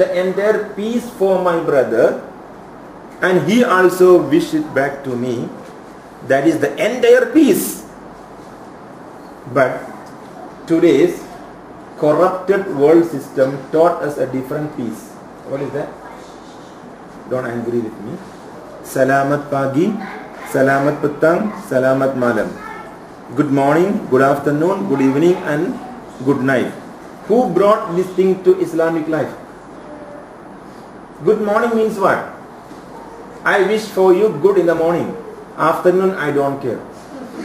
the entire peace for my brother, and he also wished it back to me. That is the entire peace. But today's corrupted world system taught us a different peace. What is that? Don't agree with me. Salamat pagi, salamat petang, salamat malam. Good morning, good afternoon, good evening, and good night. Who brought this thing to Islamic life? Good morning means what? I wish for you good in the morning. Afternoon, I don't care.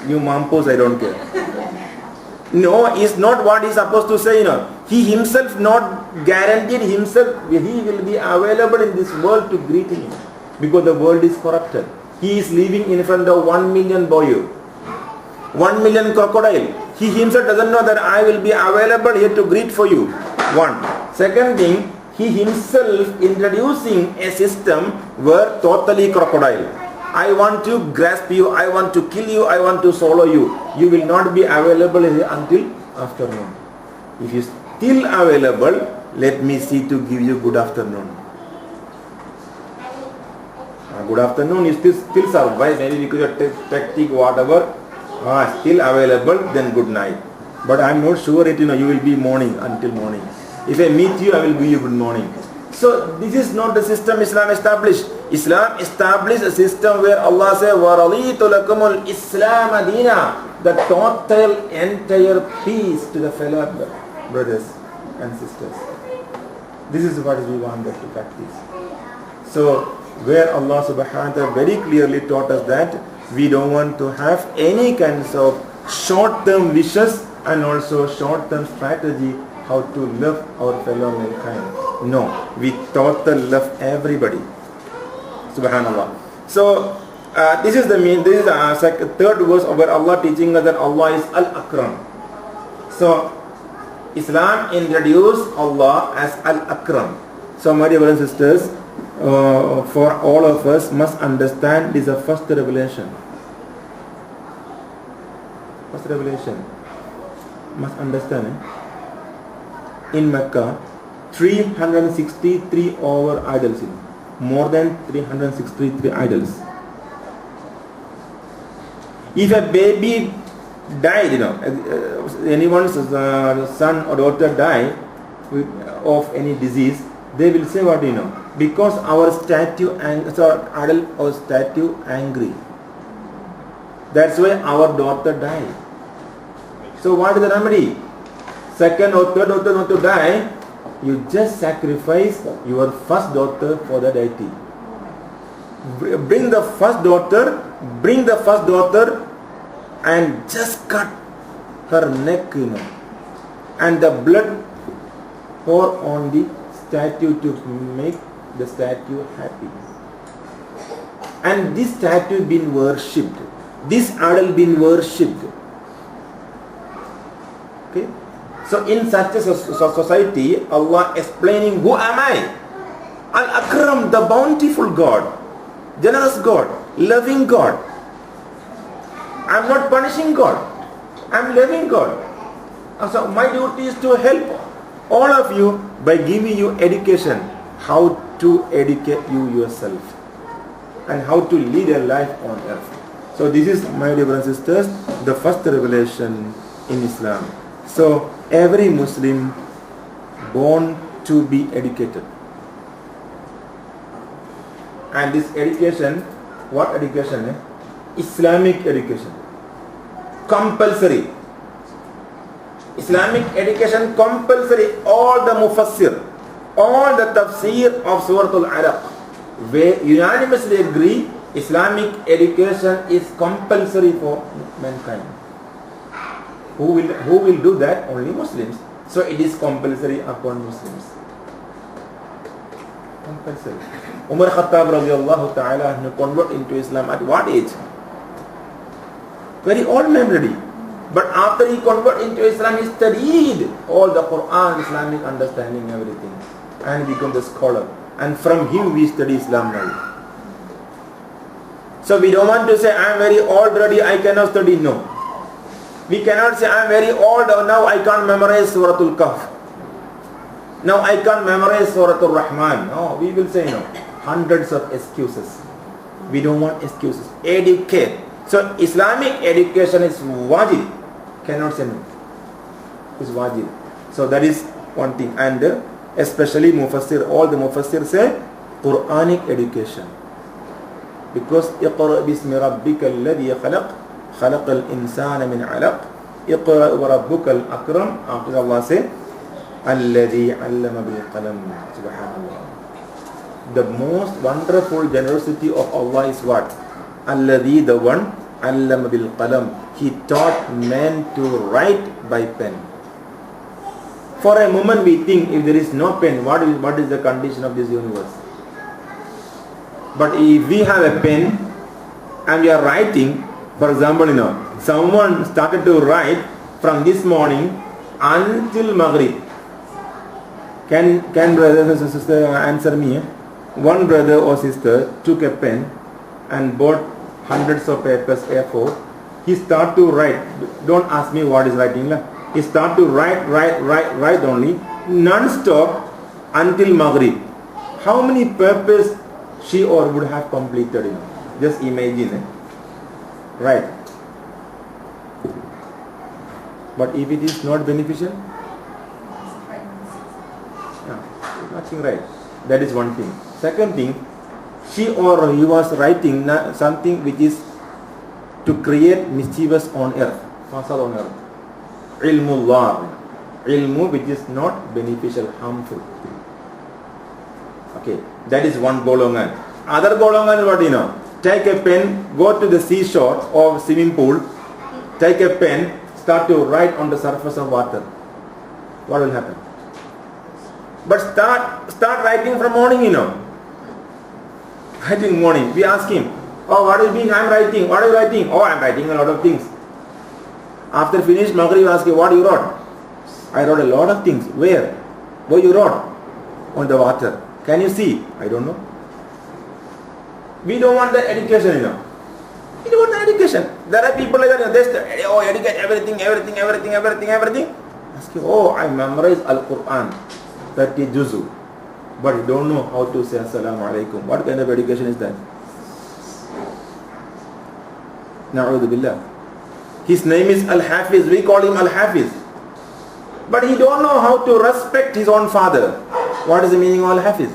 You mampos, I don't care. No, it's not what he's supposed to say, He himself not guaranteed himself, he will be available in this world to greet him. Because the world is corrupted. He is living in front of 1 million boyu, 1 million crocodile. He himself doesn't know that I will be available here to greet for you. One. Second thing, he himself introducing a system where totally crocodile. I want to grasp you, I want to kill you, I want to swallow you. You will not be available until afternoon. If you still available, let me see to give you good afternoon. Good afternoon is still survive, maybe because of tactic, whatever. Still available, then good night. But I'm not sure that you will be morning until morning. If I meet you, I will give you good morning. So this is not the system Islam established. Islam established a system where Allah says, وَرَضِيتُ لَكُمُ الْإِسْلَامَ دِينًا, the total entire peace to the fellow brothers and sisters. This is what we want to practice. So where Allah subhanahu wa ta'ala very clearly taught us that we don't want to have any kinds of short-term wishes and also short-term strategy how to love our fellow mankind. No, we total love everybody. Subhanallah. So this is the third verse where Allah teaching us that Allah is Al-Akram. So Islam introduced Allah as Al-Akram. So my dear brothers and sisters, for all of us must understand this is the first revelation. First revelation. Must understand. In Mecca, 363 over idols. More than 363 idols. If a baby died, anyone's son or daughter died of any disease, they will say what because our statue idol or statue angry. That's why our daughter died. So what is the remedy? Second or third daughter not to die, you just sacrifice your first daughter for the deity. Bring the first daughter and just cut her neck, and the blood pour on the statue to make the statue happy. And this statue been worshipped. This idol been worshipped. Okay? So in such a society, Allah explaining, who am I? Al-Akram, the bountiful God, generous God, loving God. I'm not punishing God. I'm loving God. So my duty is to help all of you by giving you education, how to educate you yourself and how to lead a life on earth. So this is, my dear brothers and sisters, the first revelation in Islam. So every Muslim born to be educated. And this education, what education? Islamic education. Compulsory. Islamic education compulsory. All the mufassir, all the tafsir of Surah Al-Alaq, they unanimously agree Islamic education is compulsory for mankind. Who will do that? Only Muslims. So it is compulsory upon Muslims. Compulsory. Umar Khattab radiallahu ta'ala converted into Islam at what age? Very old man already. But after he converted into Islam, he studied all the Quran, Islamic understanding, everything, and become the scholar. And from him we study Islam now. So we don't want to say, I am very old already, I cannot study. No. We cannot say, I am very old, now I can't memorize Surah Al-Kahf. Now I can't memorize Surah Al-Rahman. No, we will say no. Hundreds of excuses. We don't want excuses. Educate. So Islamic education is wajib. Cannot say no. It's wajib. So that is one thing. And especially Mufassir, all the Mufassir say Quranic education. Because اقرأ باسم ربك الذي خلق خلق الإنسان من علق اقرأ وربك الأكرم. After Allah say الذي علم بالقلم. Subhanallah. The most wonderful generosity of Allah is what? الذي, the one, علم بالقلم. He taught men to write by pen. For a moment we think, if there is no pen, what is the condition of this universe? But if we have a pen and we are writing, for example, someone started to write from this morning until Maghrib. Can brothers and sisters answer me? One brother or sister took a pen and bought hundreds of papers A4. He started to write. Don't ask me what is writing. He started to write only non-stop until Maghrib. How many papers she or would have completed? Just imagine. Right. But if it is not beneficial, nothing right. That is one thing. Second thing, she or he was writing something which is to create mischievous on earth, fasad on earth. Ilmullah, ilmu which is not beneficial, harmful. Okay, that is one golongan. Other golongan is what take a pen, go to the seashore or swimming pool, take a pen, start to write on the surface of water. What will happen? But start writing from morning, Writing morning. We ask him, oh, what is being? I am writing. What are you writing? Oh, I am writing a lot of things. After finish Maghrib, you ask him, what you wrote? I wrote a lot of things. Where? Where you wrote? On the water. Can you see? I don't know. We don't want the education, We don't want the education. There are people like that. They educate everything. Ask him, oh, I memorized Al-Quran. 30 juzu. But you don't know how to say Assalamu alaikum. What kind of education is that? Na'udhu billah. His name is Al-Hafiz. We call him Al-Hafiz. But he don't know how to respect his own father. What is the meaning of Al-Hafiz?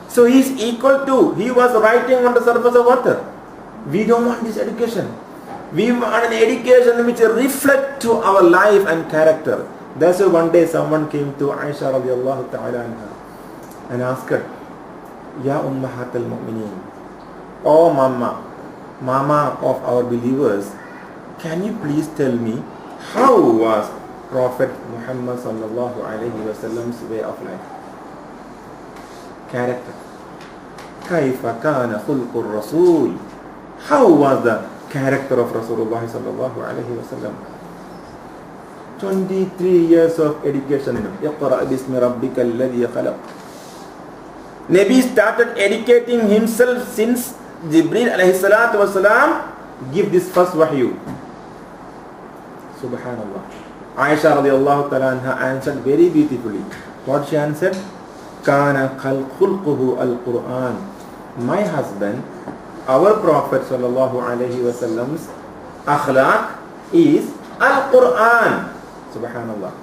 So he is equal to, he was writing on the surface of water. We don't want this education. We want an education which reflects to our life and character. That's why one day someone came to Aisha radiallahu ta'ala anha and asked her, Ya Ummahat al-Mu'mineen, oh Mama of our believers, can you please tell me how was Prophet Muhammad sallallahu alayhi wa sallam's way of life? Character. Kaifa kana khulqur Rasul? How was the character of Rasulullah sallallahu alayhi wa sallam? 23 years of education. اقرأ باسم ربك الذي خلق. Nabi started educating himself since Jibreel alayhi salatu wasalam give this first wahyu. Subhanallah. Aisha radiallahu ta'ala anha answered very beautifully. What she answered? Kana khulquhu al-Quran. My husband, our Prophet sallallahu alayhi wa sallam's akhlaq is al-Quran. Subhanallah.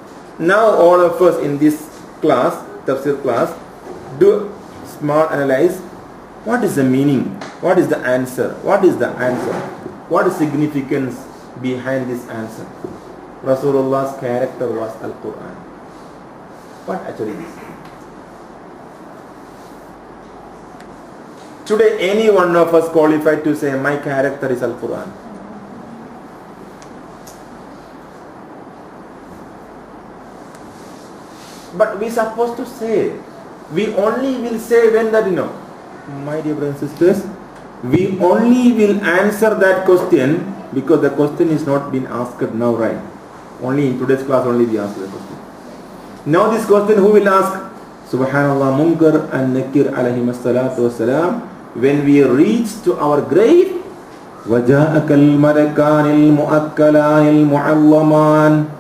Now all of us in this class, tafsir class, do smart analyze. What is the meaning? What is the answer? What is the answer? What is significance behind this answer? Rasulullah's character was Al-Quran. What actually is? Today any one of us qualified to say my character is Al-Quran. But we supposed to say, we only will say when that, my dear brothers and sisters, we only will answer that question because the question is not been asked now, right? Only in today's class only we answer the question. Now this question who will ask? Subhanallah, Munkar and Nakir alayhim as-salatu was-salam. When we reach to our grave, وَجَاءَكَ الْمَلَكَانِ الْمُؤَكَّلَانِ الْمُعَلَّمَانِ.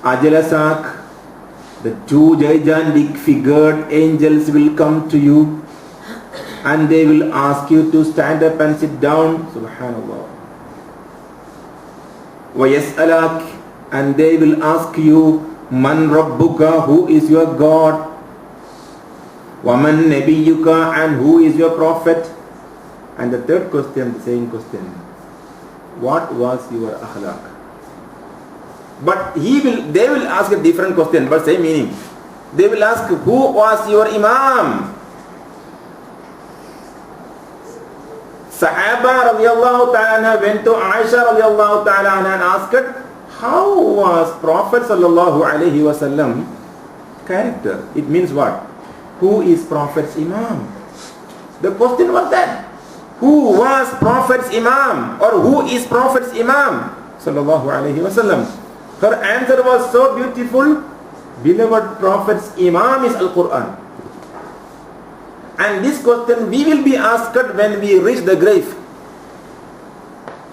Ajalasak, the two gigantic figured angels will come to you and they will ask you to stand up and sit down. Subhanallah. وَيَسْأَلَكَ, and they will ask you, Man Rabbuka, who is your God? وَمَن نَبِيُّكَ, and who is your prophet? And the third question, the same question, what was your akhlaq? But they will ask a different question, but same meaning. They will ask, who was your imam? Sahaba radiallahu ta'ala went to Aisha radiallahu ta'ala and asked, how was Prophet sallallahu alayhi wasallam character? It means what? Who is Prophet's imam? The question was that. Who was Prophet's imam? Or who is Prophet's imam? Sallallahu alayhi wasallam. Her answer was so beautiful. Beloved Prophet's imam is Al-Quran. And this question we will be asked when we reach the grave.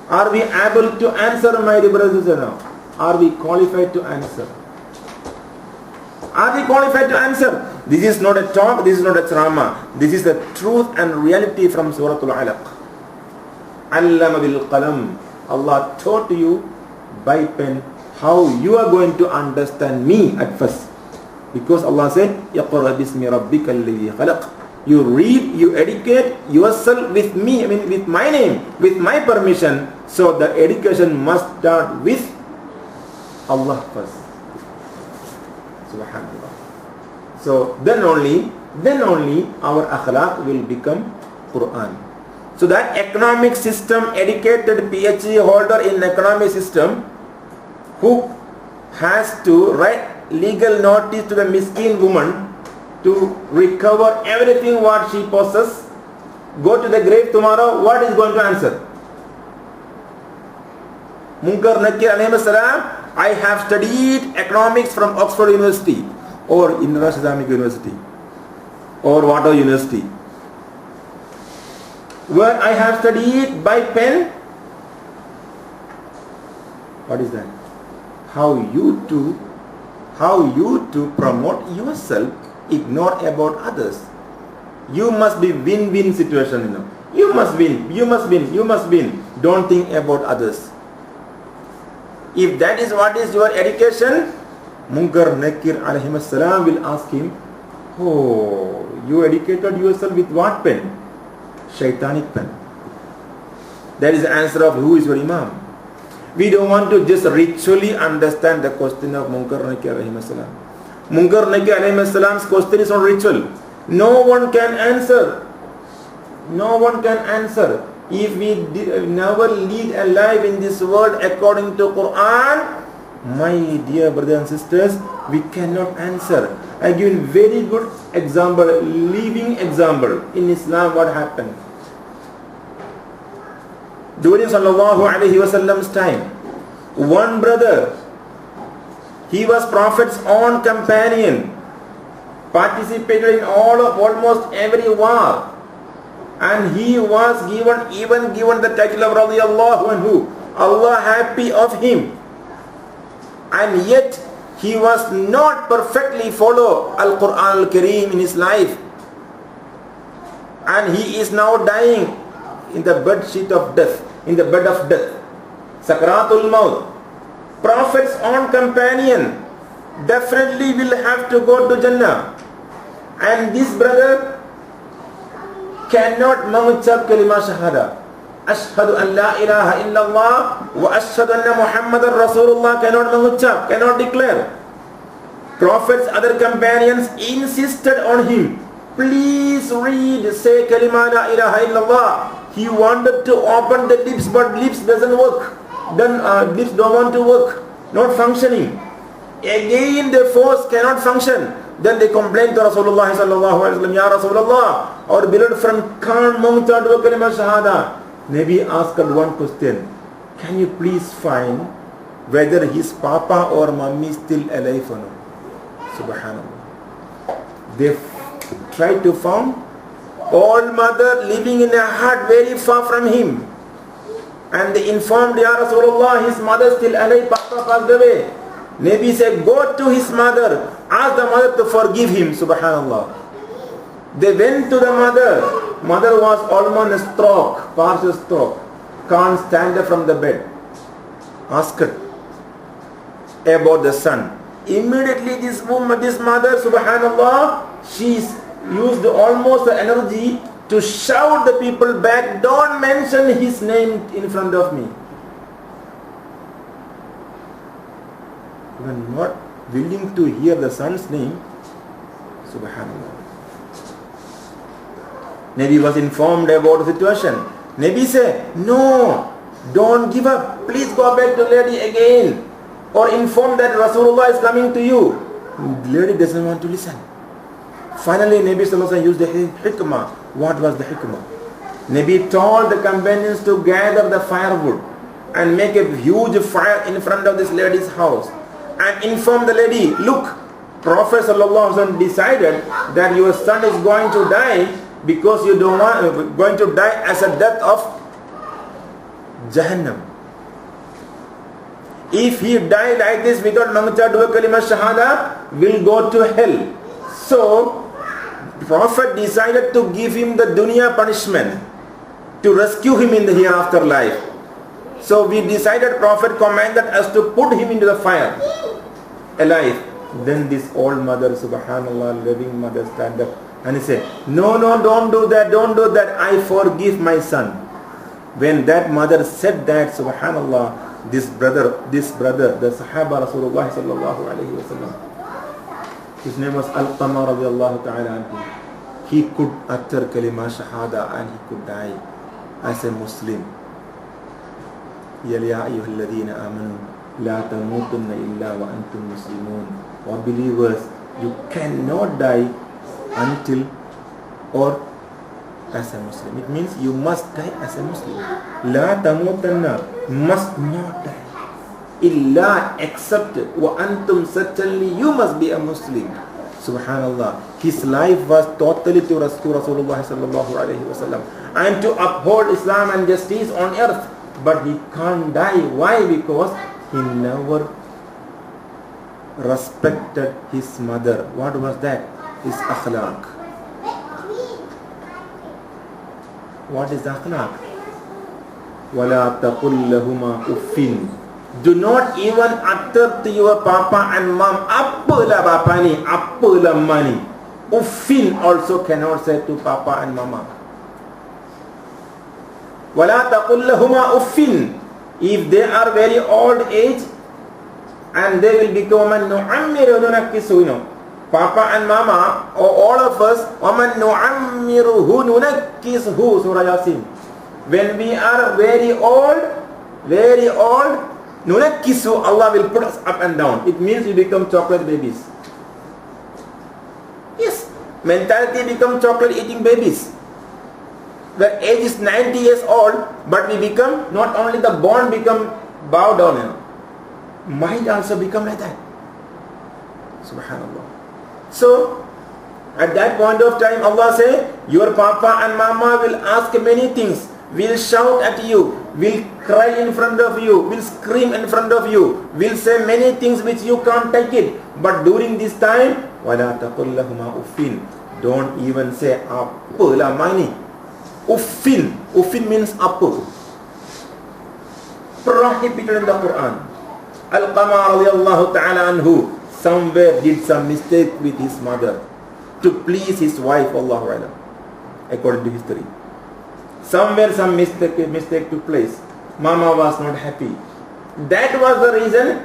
Are we able to answer, my dear brothers and sisters? Are we qualified to answer? Are we qualified to answer? This is not a talk, this is not a drama. This is the truth and reality from Surah Al-Alaq. Allama bil qalam. Allah taught you by pen how you are going to understand me at first. Because Allah said, Yaqra bismi rabbika alladhi khalaq. You read, you educate yourself with me, I mean with my name, with my permission. So the education must start with Allah first. Subhanallah. So then only our akhlaq will become Quran. So that economic system, educated PhD holder in economic system, who has to write legal notice to the miskin woman to recover everything what she possesses, go to the grave tomorrow, what is going to answer? Munkar Nakir alayhi salam, I have studied economics from Oxford University or Indra Islamic University or Water University, where I have studied by pen. What is that? How you to promote yourself, ignore about others. You must be win-win situation, You must win. Don't think about others. If that is what is your education, Munkar Nakir alayhi salam will ask him, oh, you educated yourself with what pen? Shaitanic pen. That is the answer of who is your imam. We don't want to just ritually understand the question of Munkar Nakir alayhi salam. Munkar Nakir alayhi salam's question is not ritual. No one can answer. If we never lead a life in this world according to Quran, my dear brothers and sisters, we cannot answer. I give a very good example, living example. In Islam, what happened? During Sallallahu Alaihi Wasallam's time, one brother, he was Prophet's own companion, participated in almost every war, and he was given the title of Radiyallahu Anhu, Allah happy of him, and yet he was not perfectly follow Al-Quran Al-Kareem in his life, and he is now dying in the bed of death, Sakratul Maut. Prophet's own companion definitely will have to go to Jannah, and this brother cannot mengucap kalimah shahada, Ashhadu an la ilaha illallah wa ashhadu anna Muhammadan Rasulullah, cannot mengucap, cannot declare. Prophet's other companions insisted on him, please read, say kalimah la ilaha illallah. He wanted to open the lips, but lips doesn't work. Then lips don't want to work, not functioning. Again the force cannot function. Then they complained to Rasulullah sallallahu alaihi wasallam, Ya Rasulullah, our beloved friend can't mengucap kalimah shahada. Nabi asked one question, can you please find whether his papa or mummy is still alive or not? Subhanallah. They tried to find old mother living in a hut very far from him, and they informed, Ya Rasulullah, his mother is still alive, papa passed away. Nabi said, go to his mother, ask the mother to forgive him. Subhanallah. They went to the mother. Mother was almost a stroke, partial stroke. Can't stand up from the bed. Ask her about the son. Immediately this woman, this mother, subhanallah, she used almost the energy to shout the people back, don't mention his name in front of me. You are not willing to hear the son's name. Subhanallah. Nabi was informed about the situation. Nabi said, no, don't give up. Please go back to lady again. Or inform that Rasulullah is coming to you. The lady doesn't want to listen. Finally, Nabi Sallallahu Alaihi Wasallam used the hikmah. What was the hikmah? Nabi told the companions to gather the firewood and make a huge fire in front of this lady's house. And inform the lady, look, Prophet Sallallahu Alaihi Wasallam decided that your son is going to die because you don't want, going to die as a death of Jahannam. If he died like this without Mangcha Dua Kalima Shahada, will go to hell. So, Prophet decided to give him the dunya punishment to rescue him in the hereafter life. So we decided, Prophet commanded us to put him into the fire alive. Then this old mother, subhanallah, loving mother, stand up and he said, no, don't do that, don't do that. I forgive my son. When that mother said that, subhanallah, this brother, the Sahaba Rasulullah sallallahu alayhi wa sallam, his name was alqadr8 radiallahu ta'ala anhu. He could utter kalima shahada and he could die as a Muslim. Ya ayyuhalladhina amanu la tamutunna illa wa antum muslimun. Or believers, you cannot die until or as a Muslim. It means you must die as a Muslim. La tamutanna, must not die. Illa, except wa antum, certainly you must be a Muslim. Subhanallah. His life was totally to Rasulullah sallallahu alayhi wa sallam and to uphold Islam and justice on earth. But he can't die. Why? Because he never respected his mother. What was that? His akhlaq. What is akhlaq? وَلَا تَقُلْ لَهُمَا uffin. Do not even utter to your papa and mom, appa papa ni, appa mani. Uffin also cannot say to papa and mama. وَلَا تَقُلْ لَهُمَا uffin. If they are very old age and they will become Papa and Mama, or all of us, وَمَنْ نُعَمِّرُهُ نُنَكِّسْهُ Surah Yasin. When we are very old, nunakkisu, Allah will put us up and down. It means we become chocolate babies. Yes, mentality become chocolate eating babies. The age is 90 years old, but we become, not only the bone become bow down, mind also become like that. Subhanallah. So, at that point of time, Allah say, your papa and mama will ask many things, will shout at you, will cry in front of you, will scream in front of you, will say many things which you can't take it. But during this time, وَلَا تَقُلْ لَهُمَا uffin. Don't even say appu la mani. Uffin. Uffin means appu. Prohibited in the Quran. Al-Qamar radiallahu ta'ala anhu somewhere did some mistake with his mother to please his wife, Allahu Alam, according to history. Somewhere some mistake took place. Mama was not happy. That was the reason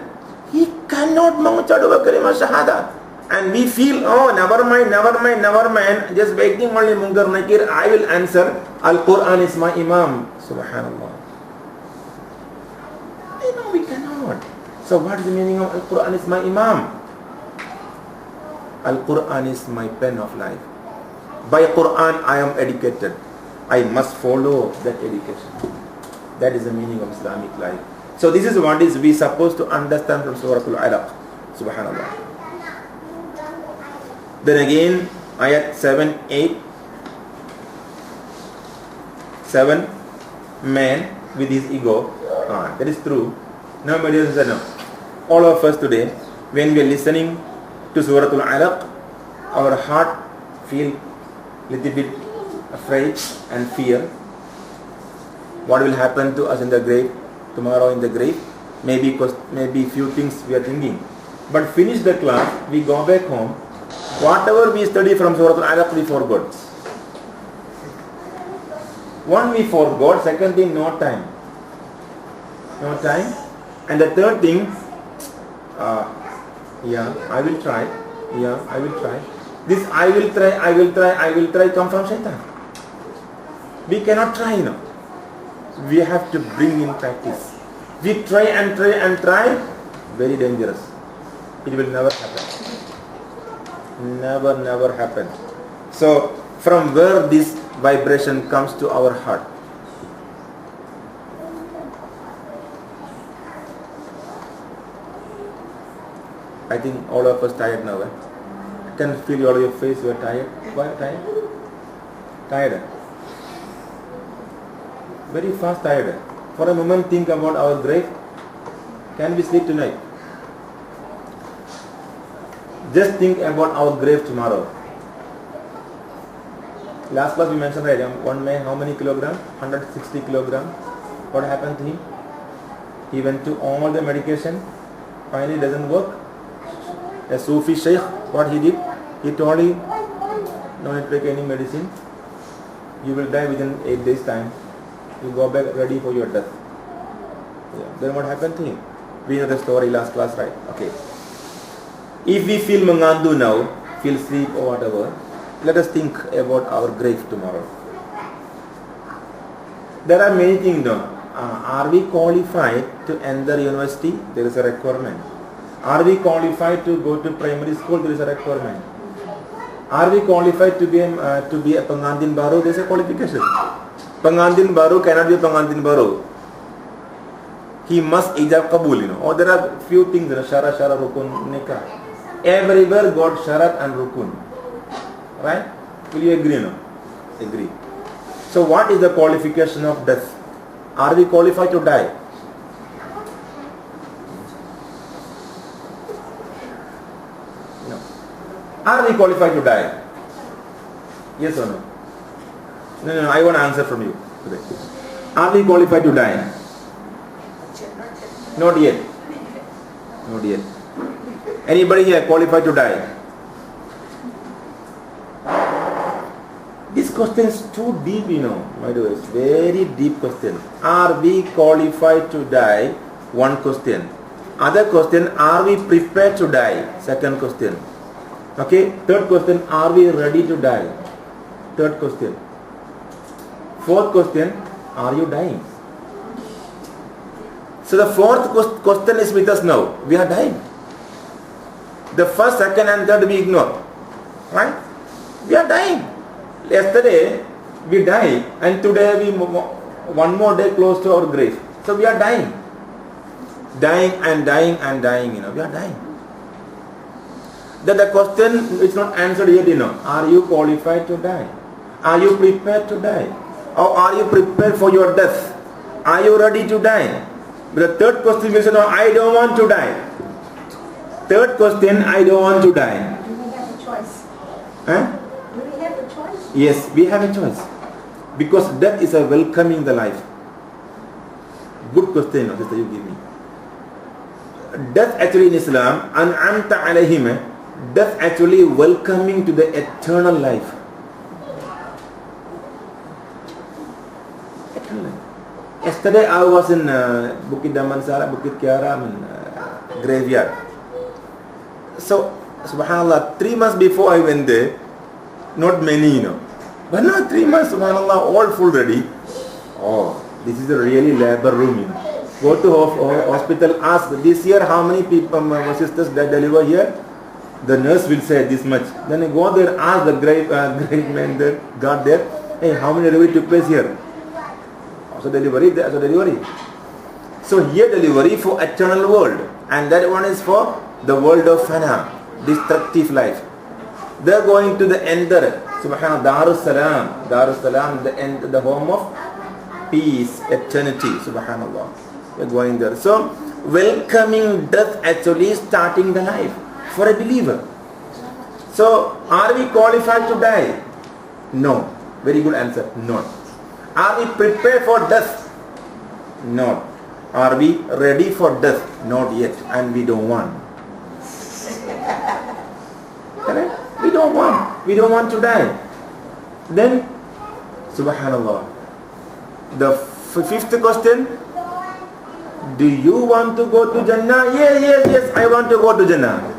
he cannot mengucap kalima shahada. And we feel, oh, never mind, just begging only munkar nakir, I will answer, Al-Quran is my imam. Subhanallah. No, we cannot. So what is the meaning of Al-Quran is my imam? Al-Quran is my pen of life. By Quran I am educated. I must follow that education. That is the meaning of Islamic life. So this is what is we supposed to understand from Surah Al-Alaq. Subhanallah. Then again, ayat 7, 8. 7, man with his ego. That is true. Nobody else said no. all of us today, when we are listening to Surah Al-Alaq, our heart feel little bit afraid and fear. What will happen to us in the grave, tomorrow in the grave? Maybe few things we are thinking. But finish the class, we go back home. Whatever we study from Surah Al-Alaq, we forgot. One, we forgot. Second thing, no time. No time. And the third thing, I will try. I will try. This I will try come from Shaitan. We cannot try, We have to bring in practice. We try and try, very dangerous. It will never happen. Never happen. So, from where this vibration comes to our heart? I think all of us tired now. I can feel all your face. You are tired. Why tired? Tired. Very fast tired. For a moment, think about our grave. Can we sleep tonight? Just think about our grave tomorrow. Last class we mentioned, right? One man, how many kilogram? 160 kilogram. What happened to him? He went to all the medication. Finally, it doesn't work. A Sufi Sheikh, what he did? He told him, no need to take any medicine. You will die within 8 days time. You go back ready for your death. Then what happened to him? We know the story last class, right? Okay. If we feel mangandu now, feel sleep or whatever, let us think about our grave tomorrow. There are many things though. Are we qualified to enter university? There is a requirement. Are we qualified to go to primary school? There is a requirement. Are we qualified to be a Pangandin Baru? There is a qualification. Pangandin Baru cannot be Pangandin Baru. He must ijab kabul, Or there are few things, shara, rukun, nikah. Everywhere got sharat and rukun. Right? Will you agree, Agree. So what is the qualification of death? Are we qualified to die? No. Are we qualified to die? Yes or no? No, I want an answer from you today. Are we qualified to die? Not yet. Not yet. Anybody here qualified to die? This question is too deep, My dear, it's very deep question. Are we qualified to die? One question. Other question, are we prepared to die? Second question. Okay. Third question, are we ready to die? Third question. Fourth question, are you dying? So the fourth question is with us now. We are dying. The first, second and third we ignore. Right? We are dying. Yesterday we died and today we one more day close to our grave. So we are dying. Dying and dying and dying, We are dying. Then the question is not answered yet, Are you qualified to die? Are you prepared to die? Or are you prepared for your death? Are you ready to die? But the third question is, I don't want to die. Third question, I don't want to die. Do we have a choice? Huh? Do we have a choice? Yes, we have a choice. Because death is a welcoming the life. Good question, sister, you give me. Death actually in Islam, an'amta alayhim, death actually welcoming to the eternal life. Yesterday I was in Bukit Damansara, Bukit Kiara, graveyard. So, subhanallah, 3 months before I went there, not many, But now 3 months, subhanallah, all full ready. Oh, this is a really labor room, Go to hospital, ask, this year how many people, sisters that deliver here? The nurse will say this much. Then I go there, ask the grave man there, got there, hey, how many delivery took place here? Also delivery, there's a delivery. So here delivery for eternal world, and that one is for the world of fana, destructive life. They're going to the ender, subhanallah, Darussalam, the end, the home of peace, eternity, subhanallah. We're going there. So welcoming death actually starting the life for a believer. So, are we qualified to die? No. Very good answer. No. Are we prepared for death? No. Are we ready for death? Not yet. And we don't want. Correct? We don't want. We don't want to die. Then, Subhanallah. The fifth question. Do you want to go to Jannah? Yes, I want to go to Jannah.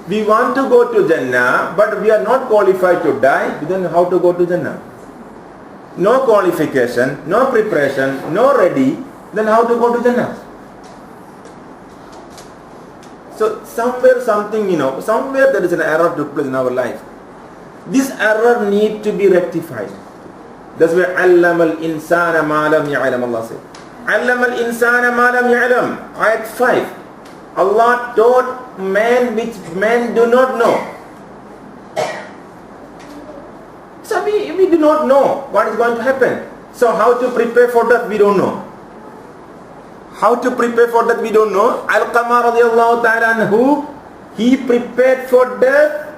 We want to go to Jannah, but we are not qualified to die. Then how to go to Jannah? No qualification, no preparation, no ready. Then how to go to Jannah? So somewhere somewhere there is an error took place in our life. This error need to be rectified. That's why Allama al-insana ma lam ya'lam, Allah said. Allama al-insana ma lam ya'lam. Ayat 5. Allah taught man which men do not know. So we do not know what is going to happen. So how to prepare for that we don't know. How to prepare for that we don't know. Alqamah radiallahu ta'ala anhu, he prepared for death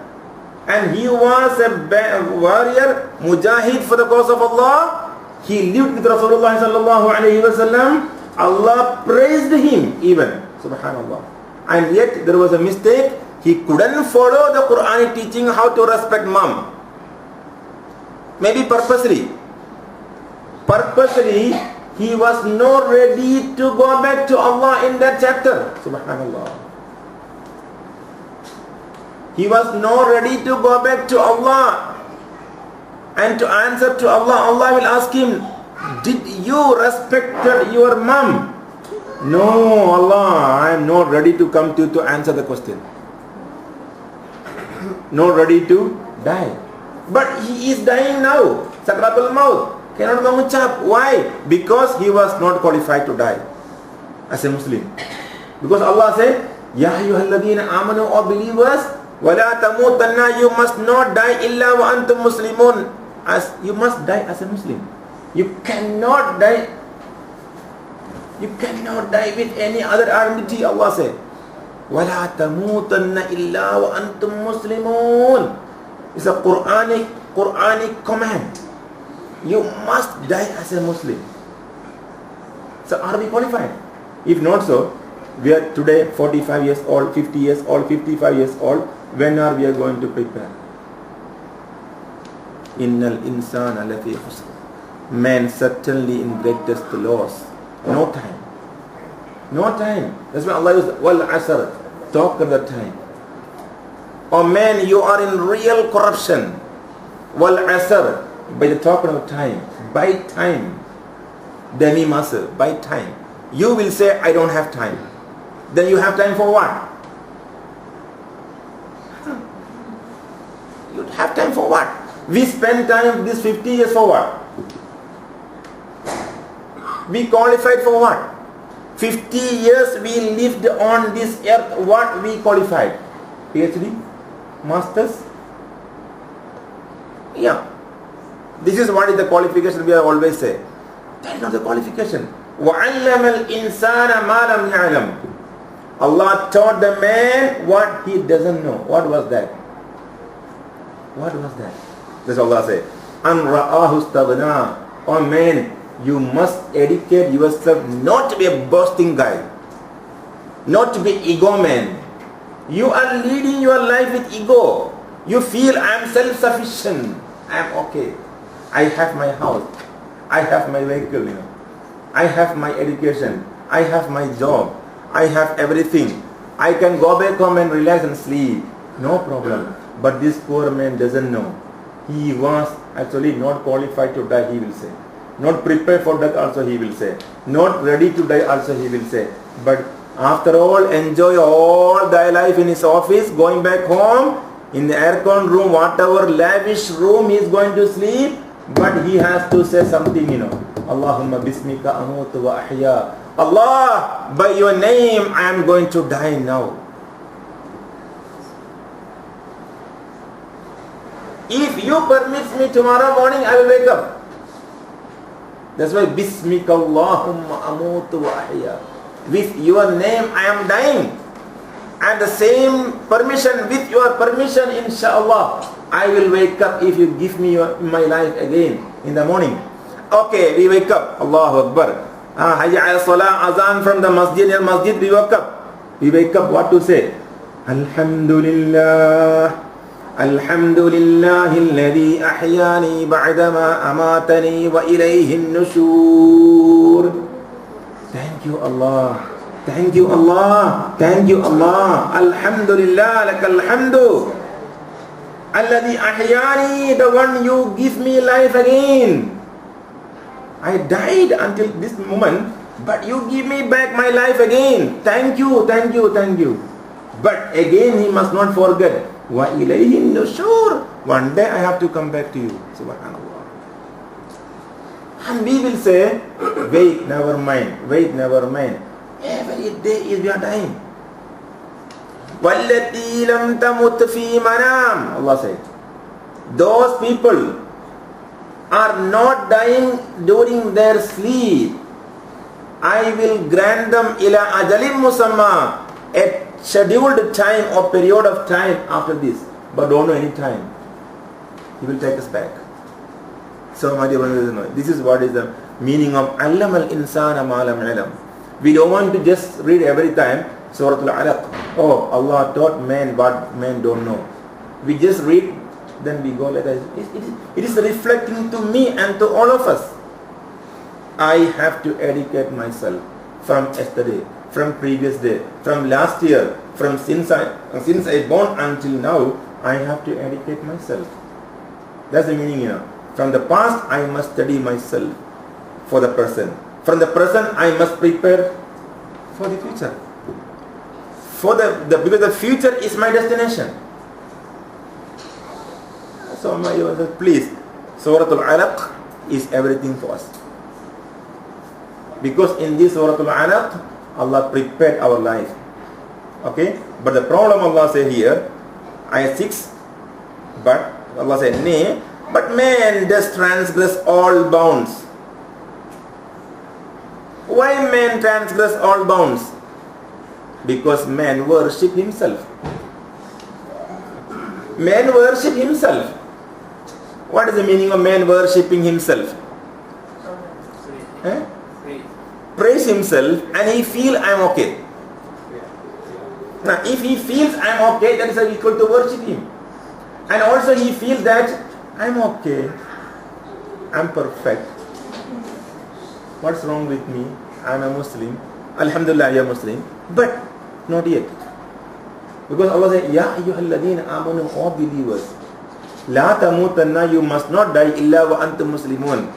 and he was a warrior, mujahid for the cause of Allah. He lived with Rasulullah sallallahu alayhi wa sallam. Allah praised him even. Subhanallah. And yet there was a mistake. He couldn't follow the Quranic teaching how to respect mom. Maybe purposely. He was not ready to go back to Allah in that chapter. Subhanallah. He was not ready to go back to Allah and to answer to Allah. Allah will ask him, did you respect your mom? No, Allah, I am not ready to come to answer the question. Not ready to die. But he is dying now. Sakratul maut. Cannot mengucap. Why? Because he was not qualified to die as a Muslim. Because Allah said, Ya ayyuhalladhina amanu, O believers, wala tamutanna, you must not die illa wa antum muslimun. As you must die as a Muslim. You cannot die. You cannot die with any other identity, Allah said. وَلَا تَمُوتَنَّ إِلَّا وَأَنْتُمْ مُسْلِمُونَ. It's a Quranic command. You must die as a Muslim. So are we qualified? If not so, we are today 45 years old, 50 years old, 55 years old. When are we going to prepare? إِنَّ الْإِنسَانَ لَفِي خُسْرٍ. Man certainly in greatest loss. No time. No time. That's why Allah used wal asr. Talk of the time. Oh man, you are in real corruption. Wal asr. By the talk of time. By time. Demi masr. By time. You will say, I don't have time. Then you have time for what? You have time for what? We spend time this 50 years for what? We qualified for what? 50 years we lived on this earth. What we qualified? PhD? Masters? Yeah. This is what is the qualification we always say. That is not the qualification. وَعَلَّمَ الْإِنسَانَ مَا لَمْ يَعْلَمْ. Allah taught the man what he doesn't know. What was that? What was that? That's Allah said. أَنْ رَآهُ اسْتَغْنَى. Oh man, you must educate yourself not to be a boasting guy, not to be ego man. You are leading your life with ego. You feel I am self-sufficient. I am okay. I have my house. I have my vehicle. I have my education. I have my job. I have everything. I can go back home and relax and sleep. No problem. But this poor man doesn't know. He was actually not qualified to die, he will say. Not prepared for death also he will say. Not ready to die also he will say. But after all, enjoy all thy life in his office, going back home, in the aircon room, whatever lavish room he is going to sleep. But he has to say something, Allahumma bismika amutu wa ahya. Allah, by your name I am going to die now. If you permit me tomorrow morning, I will wake up. That's why Bismika Allahumma amutu wa ahya. with your name I am dying. And the same permission, with your permission, inshallah, I will wake up if you give me my life again in the morning. Okay, we wake up. Allahu Akbar. Hayya ala salah, azan from the masjid. In masjid we wake up. We wake up, what to say? Alhamdulillah. Alhamdulillahi alladhi ahyani ba'dama amatani wa ilayhi nushur. Thank you Allah. Thank you Allah. Thank you Allah. Alhamdulillah lakal hamdu. Alladhi ahyani, the one you give me life again. I died until this moment, but you give me back my life again. Thank you, thank you, thank you. But again he must not forget. Wa ilayhi nushur. One day I have to come back to you. Subhanallah. And we will say, wait, never mind. Wait, never mind. Every day is we are dying. وَالَّتِي لَمْ تَمُتْ فِي مَنَامٍ. Allah said, those people are not dying during their sleep. I will grant them ila ajalim musamma, a scheduled time or period of time after this, but don't know any time. He will take us back. So my dear brothers, this is what is the meaning of allama al-insana ma lam ya'lam. We don't want to just read every time Surah Al-Alaq. Oh, Allah taught man what man don't know. We just read, then we go like that. It is reflecting to me and to all of us. I have to educate myself from yesterday, from previous day, from last year, from since I born until now. I have to educate myself. That's the meaning here. From the past, I must study myself for the present. From the present, I must prepare for the future. Because the future is my destination. So my brothers, please, Surah Al-Alaq is everything for us. Because in this Surah Al-Alaq, Allah prepared our life. Okay? But the problem Allah said here, ayat 6, but Allah said, nay, but man does transgress all bounds. Why man transgress all bounds? Because man worship himself. Man worship himself. What is the meaning of man worshipping himself? Praise himself, and he feel I am okay. Now if he feels I am okay, that is equal to worship him. And also he feels that I am okay, I am perfect. What's wrong with me? I am a Muslim. Alhamdulillah, I am Muslim. But not yet. Because Allah said, Ya ayyuhalladhina amanu, all believers, La tamutanna, you must not die illa wa antum muslimun,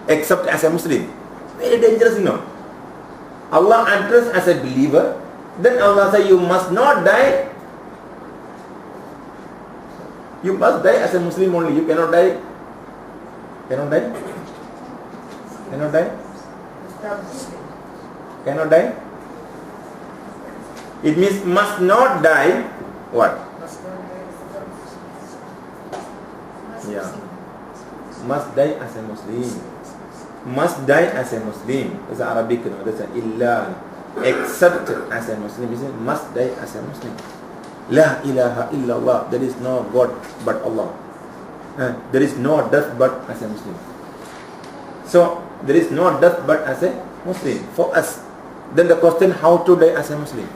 except as a Muslim. Very dangerous, you know. Allah addressed as a believer, then Allah said, you must not die. You must die as a Muslim only. You cannot die. Cannot die? Cannot die? Cannot die? It means must not die. What? Yeah. Must die as a Muslim. Must die as a Muslim. That's Arabic, no? That's illa. Except as a Muslim. Must die as a Muslim. La ilaha illallah. There is no God but Allah. There is no death but as a Muslim. So there is no death but as a Muslim for us. Then the question, how to die as a Muslim?